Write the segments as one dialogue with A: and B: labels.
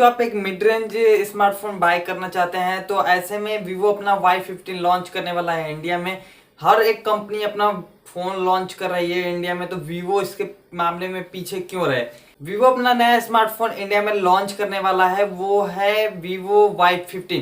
A: आप एक mid range smartphone bye करना चाहते हैं तो ऐसे में वीवो अपना Y50 लॉन्च करने वाला है इंडिया में। हर एक कंपनी अपना फोन लॉन्च कर रही है इंडिया में, तो वीवो इसके मामले में पीछे क्यों रहे। वीवो अपना नया स्मार्टफोन इंडिया में लॉन्च करने वाला है, वो है वीवो Y50।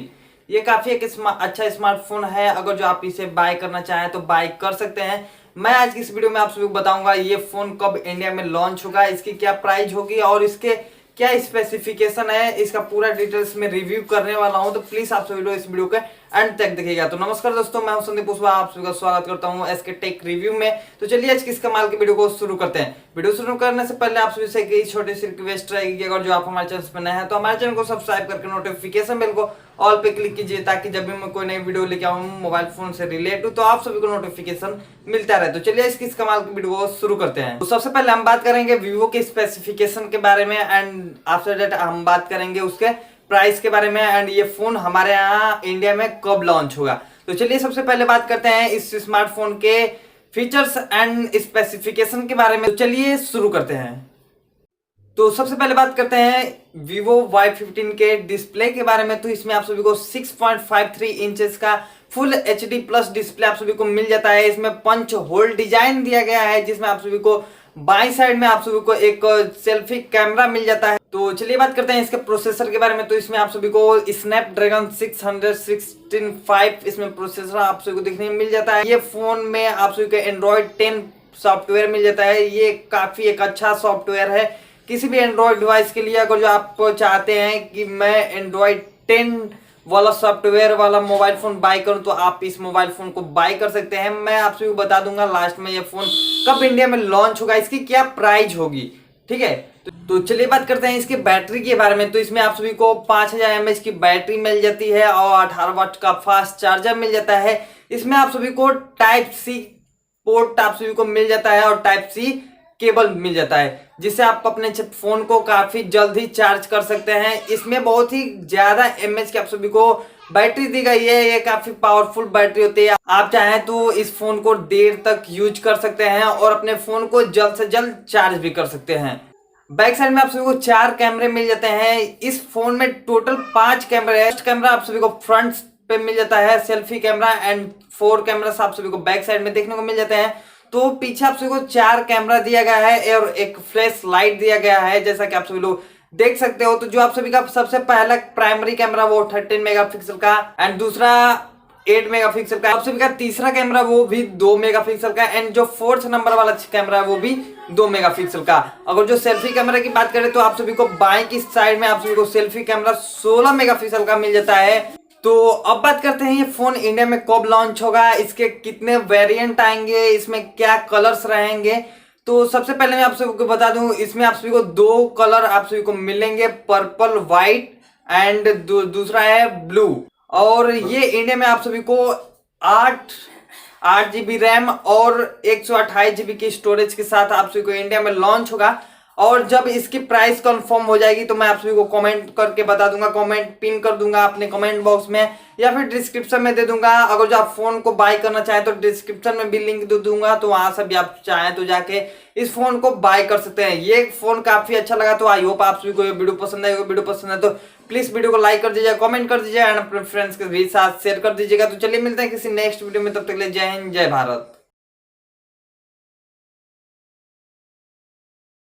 A: ये काफी एक अच्छा स्मार्टफोन है, अगर जो आप इसे बाय करना चाहें तो बाय कर सकते हैं। मैं आज की इस वीडियो में आप सभी को बताऊंगा ये फोन कब इंडिया में लॉन्च होगा, इसकी क्या प्राइस होगी और इसके क्या स्पेसिफिकेशन है, इसका पूरा डिटेल्स में रिव्यू करने वाला हूं। तो प्लीज आप सभी लोग इस वीडियो के एंड तक देखिएगा। तो नमस्कार दोस्तों, मैं हूं संदीप पुष्पा, आप सभी का स्वागत करता हूं एसके टेक रिव्यू में। तो चलिए आज किस कमाल की वीडियो को शुरू करते हैं। वीडियो शुरू करने से पहले आप सभी से एक छोटी सी रिक्वेस्ट रहेगी कि अगर जो आप हमारे चैनल पर नए हैं तो हमारे चैनल को सब्सक्राइब करके नोटिफिकेशन बेल को ऑल पे क्लिक कीजिए, ताकि जब भी मैं कोई नई वीडियो लेके आऊं मोबाइल फोन से रिलेटेड तो आप सभी को नोटिफिकेशन मिलता रहे। तो चलिए इस कमाल की वीडियो को शुरू करते हैं। तो सबसे पहले हम बात करेंगे वीवो के स्पेसिफिकेशन के बारे में, एंड आफ्टर दैट हम बात करेंगे उसके प्राइस के बारे में, एंड ये फोन हमारे यहाँ इंडिया में कब लॉन्च होगा। तो चलिए सबसे पहले बात करते हैं इस स्मार्टफोन के फीचर्स एंड स्पेसिफिकेशन के बारे में। तो चलिए शुरू करते हैं। तो सबसे पहले बात करते हैं Vivo Y15 के डिस्प्ले के बारे में। तो इसमें आप सभी को 6.53 इंचेस का फुल HD प्लस डिस्प्ले आप सभी को मिल जाता है। इसमें पंच होल डिजाइन दिया गया है, जिसमें आप सभी को बाई साइड में आप सभी को एक सेल्फी कैमरा मिल जाता है। तो चलिए बात करते हैं इसके प्रोसेसर के बारे में। तो इसमें आप सभी को स्नैपड्रैगन 616 इसमें प्रोसेसर आप सभी को देखने में मिल जाता है। ये फोन में आप सभी को एंड्रॉइड 10 सॉफ्टवेयर मिल जाता है। ये काफी एक अच्छा सॉफ्टवेयर है किसी भी एंड्रॉइड डिवाइस के लिए। अगर जो आप चाहते हैं कि मैं एंड्रॉइड 10 वाला सॉफ्टवेयर वाला मोबाइल फोन बाय करूं तो आप इस मोबाइल फोन को बाय कर सकते हैं। मैं आप सभी को बता दूंगा लास्ट में ये फोन कब इंडिया में लॉन्च होगा, इसकी क्या प्राइस होगी, ठीक है। तो चलिए बात करते हैं इसके बैटरी के बारे में। तो इसमें आप सभी को 5000 mAh की बैटरी मिल जाती है और 18 वाट का फास्ट चार्जर मिल जाता है। इसमें आप सभी को टाइप सी पोर्ट आप सभी को मिल जाता है और टाइप सी केबल मिल जाता है, जिससे आप अपने फोन को काफी जल्द ही चार्ज कर सकते हैं। इसमें बहुत ही ज्यादा mAh की आप सभी को बैटरी दी गई है। ये काफी पावरफुल बैटरी होती है। आप चाहें तो इस फोन को देर तक यूज कर सकते हैं और अपने फोन को जल्द से जल्द चार्ज भी कर सकते हैं। बैक साइड में आप सभी को 4 कैमरे मिल जाते हैं। इस फोन में टोटल 5 कैमरे हैं। फर्स्ट कैमरा आप सभी को फ्रंट पे मिल जाता है, सेल्फी कैमरा, एंड 4 कैमरा आप सभी को बैक साइड में देखने को मिल जाते हैं। तो पीछे आप सभी को 4 कैमरा दिया गया है और एक फ्लैश लाइट दिया गया है, जैसा कि आप सभी लोग देख सकते हो। तो जो आप सभी का सबसे पहला प्राइमरी कैमरा वो 13 मेगापिक्सल का, एंड दूसरा 8 मेगापिक्सल का। आप सभी का तीसरा कैमरा वो भी 2 मेगापिक्सल का, एंड जो 4th नंबर वाला कैमरा है वो भी 2 मेगापिक्सल का। अगर जो सेल्फी कैमरा की बात करें तो आप सभी को बाएं की साइड में आप सभी को सेल्फी कैमरा 16 मेगापिक्सल का मिल जाता है। तो अब बात करते हैं ये फोन इंडिया में कब लॉन्च होगा, इसके कितने वेरिएंट आएंगे, इसमें क्या कलर्स रहेंगे। तो सबसे पहले मैं आप सभी को बता दूं, इसमें आप सभी को 2 कलर आप सभी को मिलेंगे, पर्पल व्हाइट एंड दूसरा है ब्लू। और ये इंडिया में आप सभी को 8 GB रैम और 128 GB की स्टोरेज के साथ आप सभी को इंडिया में लॉन्च होगा। और जब इसकी प्राइस कंफर्म हो जाएगी तो मैं आप सभी को कमेंट करके बता दूंगा, कमेंट पिन कर दूंगा अपने कमेंट बॉक्स में या फिर डिस्क्रिप्शन में दे दूंगा। अगर जो आप फोन को बाय करना चाहें तो डिस्क्रिप्शन में भी लिंक दे दूंगा, तो वहां से भी आप चाहें तो जाके इस फोन को बाय कर सकते हैं। ये फोन काफी अच्छा लगा, तो आई होप आप सभी को ये वीडियो पसंद आएगा। वीडियो पसंद है तो प्लीज वीडियो को लाइक कर दीजिए, कमेंट कर दीजिए एंड अपने फ्रेंड्स के भी साथ शेयर कर दीजिएगा। तो चलिए मिलते हैं किसी नेक्स्ट वीडियो में, तब तक के लिए जय हिंद, जय भारत।